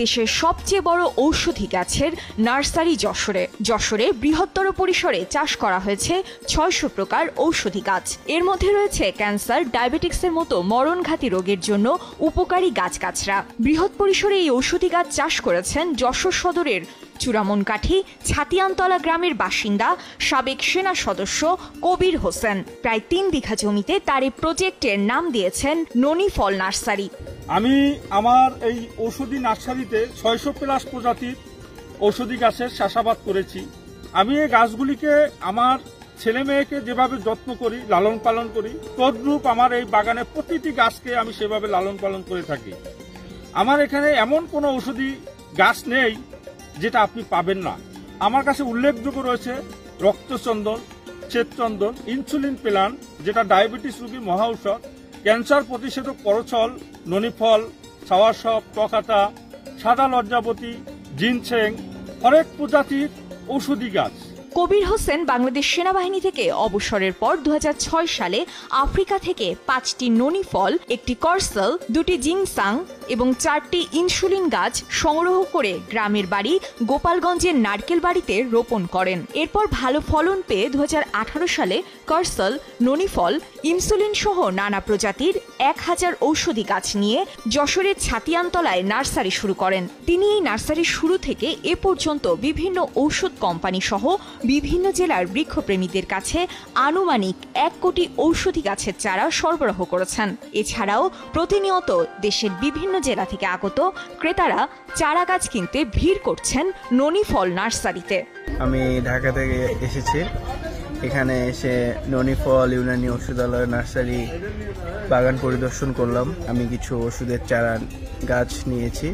দেশের সবচেয়ে বড় ঔষধি গাছের নার্সারি যশোরে বৃহত্তর পরিসরে চাষ করা হয়েছে ৬০০ প্রকার ঔষধি গাছ। এর মধ্যে রয়েছে ক্যান্সার, ডায়াবেটিক্সের মতো মরণঘাতী রোগের জন্য উপকারী গাছগাছরা। বৃহৎ পরিসরে এই ঔষধি গাছ চাষ করেছেন যশোর সদরের চূড়ামনকাঠি ছাতিয়ানতলা গ্রামের বাসিন্দা সাবেক সেনা সদস্য কবির হোসেন। প্রায় ৩ বিঘা জমিতে তার এই প্রজেক্টের নাম দিয়েছেন ননি ফল নার্সারি। আমি আমার এই ঔষধি নার্সারিতে ৬০০+ প্রজাতির ঔষধি গাছের চাষাবাদ করেছি। আমি এই গাছগুলিকে আমার ছেলে মেয়েকে যেভাবে যত্ন করি, লালন পালন করি, তদ্রূপ আমার এই বাগানে প্রতিটি গাছকে আমি সেভাবে লালন পালন করে থাকি। আমার এখানে এমন কোনো ঔষধি গাছ নেই যেটা আপনি পাবেন না। আমার কাছে উল্লেখযোগ্য রয়েছে রক্তচন্দন, শ্বেতচন্দন, ইনসুলিন প্ল্যান্ট যেটা ডায়াবেটিস রোগীর মহা ঔষধ, ক্যান্সার প্রতিষেধক করছল, ননিফল, সাওয়ারসপ, টকাতা, সাদা লজ্জাবতী, জিনসেং, হরেক প্রজাতির ঔষধি গাছ। কবির হোসেন বাংলাদেশ সেনাবাহিনী থেকে অবসরের পর ২০০৬ সালে আফ্রিকা থেকে ৫টি ননি ফল, ১টি করসল, ২টি জিনসাং এবং ৪টি ইনসুলিন গাছ সংগ্রহ করে গ্রামের বাড়ি গোপালগঞ্জের নারকেল বাড়িতে রোপণ করেন। এরপর ভালো ফলন পেয়ে ২০১৮ সালে করসল, ননি ফল, ইনসুলিন সহ নানা প্রজাতির ১০০০ ঔষধি গাছ নিয়ে যশোরের ছাতিয়ানতলায় নার্সারি শুরু করেন। তিনি এই নার্সারির শুরু থেকে এ পর্যন্ত বিভিন্ন ঔষধ কোম্পানি সহ বিভিন্ন জেলার বৃক্ষপ্রেমীদের কাছে আনুমানিক ১ কোটি ঔষধি গাছের চারা সরবরাহ করেছেন। এছাড়াও প্রতিনিয়ত দেশের বিভিন্ন জেলা থেকে আগত ক্রেতারা চারা গাছ কিনতে ভিড় করছেন ননি ফল নার্সারিতে। আমি ঢাকা থেকে এসেছি, এখানে এসে ননি ফল ইউনানি ওষুধালয় নার্সারি বাগান পরিদর্শন করলাম। আমি কিছু ওষুধের চারা গাছ নিয়েছি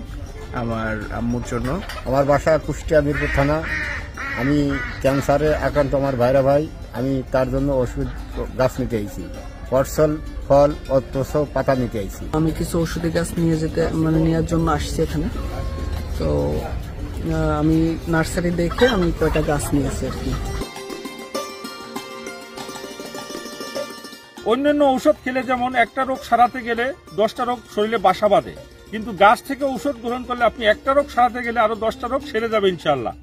আমার আম্মুর জন্য। আমার বাসা কুষ্টিয়া মিরপুর থানা। আমি ক্যান্সারে আক্রান্ত আমার ভাইরা ভাই, আমি তার জন্য ওষুধ গাছ নিতে আইছি, ফসল, ফল ও তোষক পাতা নিতে আইছি। আমি কিছু ওষুধি গাছ নেওয়ার জন্য আসছি এখানে। তো আমি নার্সারি দেখে আমি কয়টা গাছ নিয়েছি আর কি। অন্যান্য ঔষধ খেলে যেমন একটা রোগ সারাতে গেলে 10টা রোগ শরীরে বাসা বাঁধে, কিন্তু গাছ থেকে ঔষধ গ্রহণ করলে আপনি একটা রোগ সারাতে গেলে আরো 10টা রোগ সেরে যাবে ইনশাআল্লাহ।